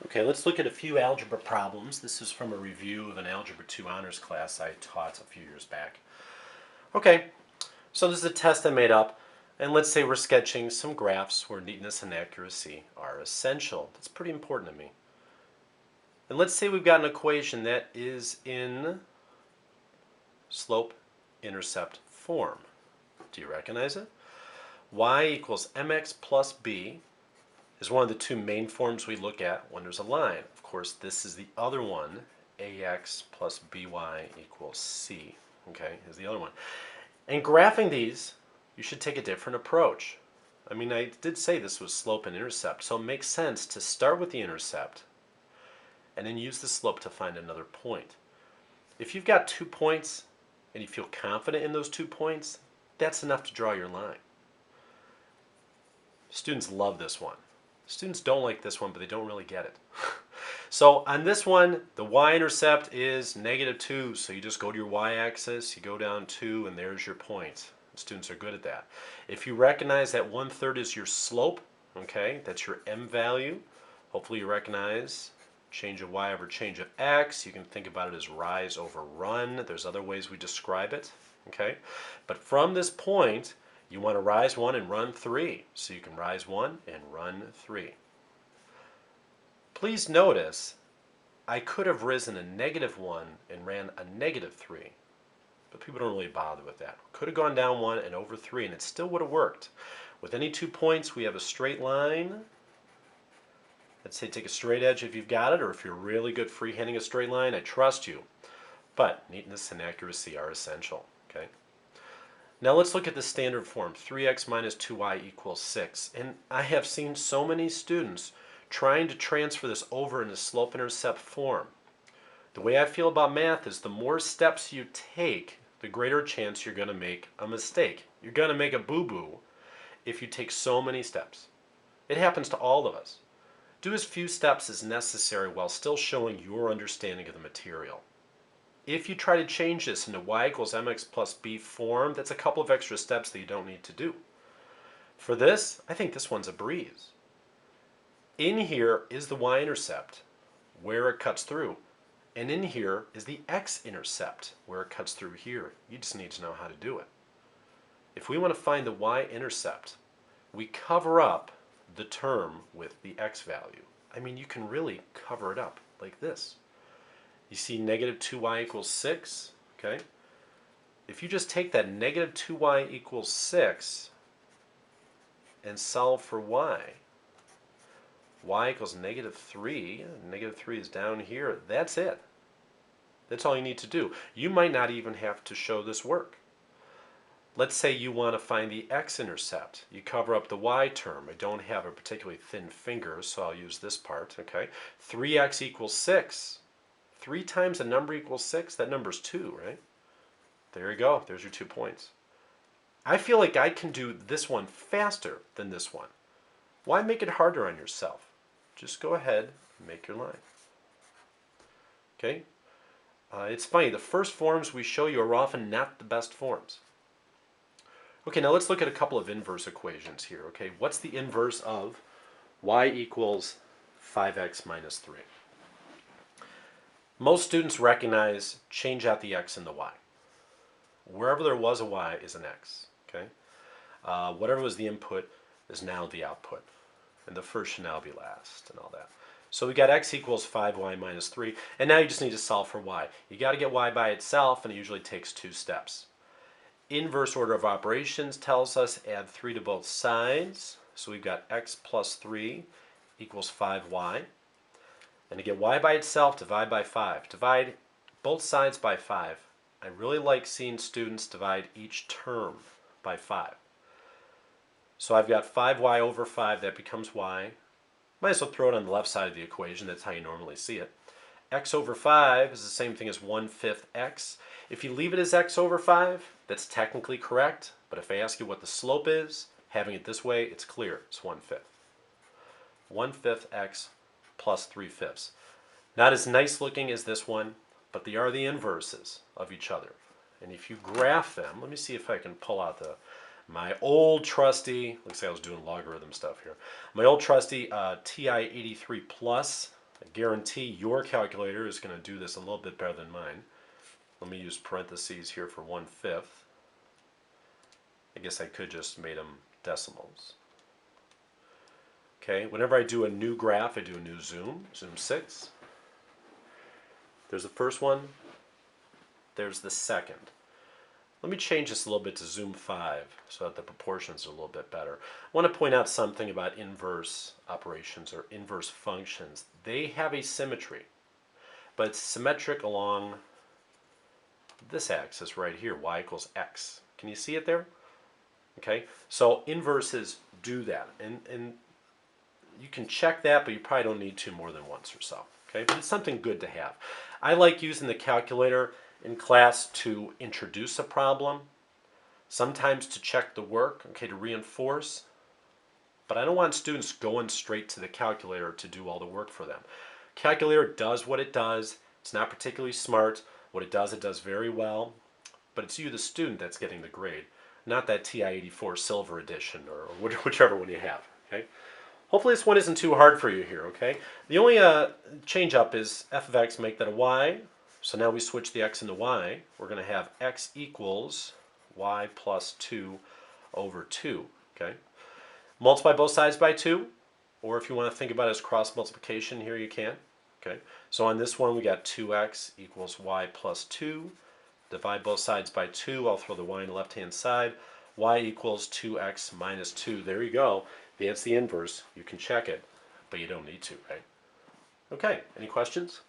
Okay, let's look at a few algebra problems. This is from a review of an Algebra 2 honors class I taught a few years back. Okay, so this is a test I made up, and let's say we're sketching some graphs where neatness and accuracy are essential. That's pretty important to me. And let's say we've got an equation that is in slope-intercept form. Do you recognize it? Y equals mx plus b is one of the two main forms we look at when there's a line. Of course, this is the other one, ax plus by equals c, okay, is the other one. And graphing these, you should take a different approach. I mean, I did say this was slope and intercept, so it makes sense to start with the intercept and then use the slope to find another point. If you've got 2 points and you feel confident in those 2 points, that's enough to draw your line. Students love this one. Students don't like this one, but they don't really get it. So on this one, the y-intercept is -2, so you just go to your y-axis, you go down 2, and there's your point. Students are good at that. If you recognize that 1/3 is your slope, okay, that's your m value. Hopefully you recognize change of y over change of x. You can think about it as rise over run. There's other ways we describe it, okay? But from this point, you want to rise 1 and run 3. So you can rise 1 and run 3. Please notice, I could have risen a -1 and ran a -3. But people don't really bother with that. Could have gone down 1 and over 3 and it still would have worked. With any 2 points, we have a straight line. Let's say take a straight edge if you've got it, or if you're really good freehanding a straight line, I trust you. But neatness and accuracy are essential, okay? Now let's look at the standard form, 3x minus 2y equals 6. And I have seen so many students trying to transfer this over into slope-intercept form. The way I feel about math is the more steps you take, the greater chance you're going to make a mistake. You're going to make a boo-boo if you take so many steps. It happens to all of us. Do as few steps as necessary while still showing your understanding of the material. If you try to change this into y equals mx plus b form, that's a couple of extra steps that you don't need to do. For this, I think this one's a breeze. In here is the y-intercept, where it cuts through. And in here is the x-intercept, where it cuts through here. You just need to know how to do it. If we want to find the y-intercept, we cover up the term with the x value. I mean, you can really cover it up like this. You see -2y equals 6, okay? If you just take that -2y equals 6 and solve for y equals -3, -3 is down here, that's it. That's all you need to do. You might not even have to show this work. Let's say you want to find the x-intercept. You cover up the y term. I don't have a particularly thin finger, so I'll use this part, okay? 3x equals 6. 3 times a number equals 6, that number's 2, right? There you go, there's your 2 points. I feel like I can do this one faster than this one. Why make it harder on yourself? Just go ahead and make your line. Okay? It's funny, the first forms we show you are often not the best forms. Okay, now let's look at a couple of inverse equations here, okay? What's the inverse of y equals 5x minus 3? Most students recognize change out the x and the y. Wherever there was a y is an x, okay? Whatever was the input is now the output. And the first should now be last and all that. So we got x equals 5y minus 3, and now you just need to solve for y. You got to get y by itself, and it usually takes 2 steps. Inverse order of operations tells us add 3 to both sides. So we've got x plus 3 equals 5y. And to get y by itself, divide by 5. Divide both sides by 5. I really like seeing students divide each term by 5. So I've got 5y over 5, that becomes y. Might as well throw it on the left side of the equation, that's how you normally see it. X over 5 is the same thing as 1/5 x. If you leave it as x over 5, that's technically correct, but if I ask you what the slope is, having it this way, it's clear, it's 1/5. 1/5 x plus 3/5. Not as nice looking as this one, but they are the inverses of each other. And if you graph them, let me see if I can pull out my old trusty, looks like I was doing logarithm stuff here, my old trusty TI-83 plus I guarantee your calculator is going to do this a little bit better than mine. Let me use parentheses here for 1/5. I guess I could just made them decimals. Okay, whenever I do a new graph, I do a new zoom, zoom 6. There's the first one. There's the second. Let me change this a little bit to zoom 5 so that the proportions are a little bit better. I want to point out something about inverse operations or inverse functions. They have a symmetry, but it's symmetric along this axis right here, y equals x. Can you see it there? Okay, so inverses do that, and you can check that, but you probably don't need to more than once or so. Okay, but it's something good to have. I like using the calculator in class to introduce a problem, sometimes to check the work, okay, to reinforce, but I don't want students going straight to the calculator to do all the work for them. Calculator does what it does. It's not particularly smart. What it does very well, but it's you, the student, that's getting the grade, not that TI-84 Silver Edition or whichever one you have, okay? Hopefully this one isn't too hard for you here, okay? The only change up is f of x, make that a y. So now we switch the x into y. We're going to have x equals y plus 2 over 2, okay? Multiply both sides by 2, or if you want to think about it as cross multiplication here, you can, okay? So on this one we got 2x equals y plus 2. Divide both sides by 2. I'll throw the y on the left-hand side. Y equals 2x minus 2. There you go. That's the inverse. You can check it, but you don't need to, right? Okay, any questions?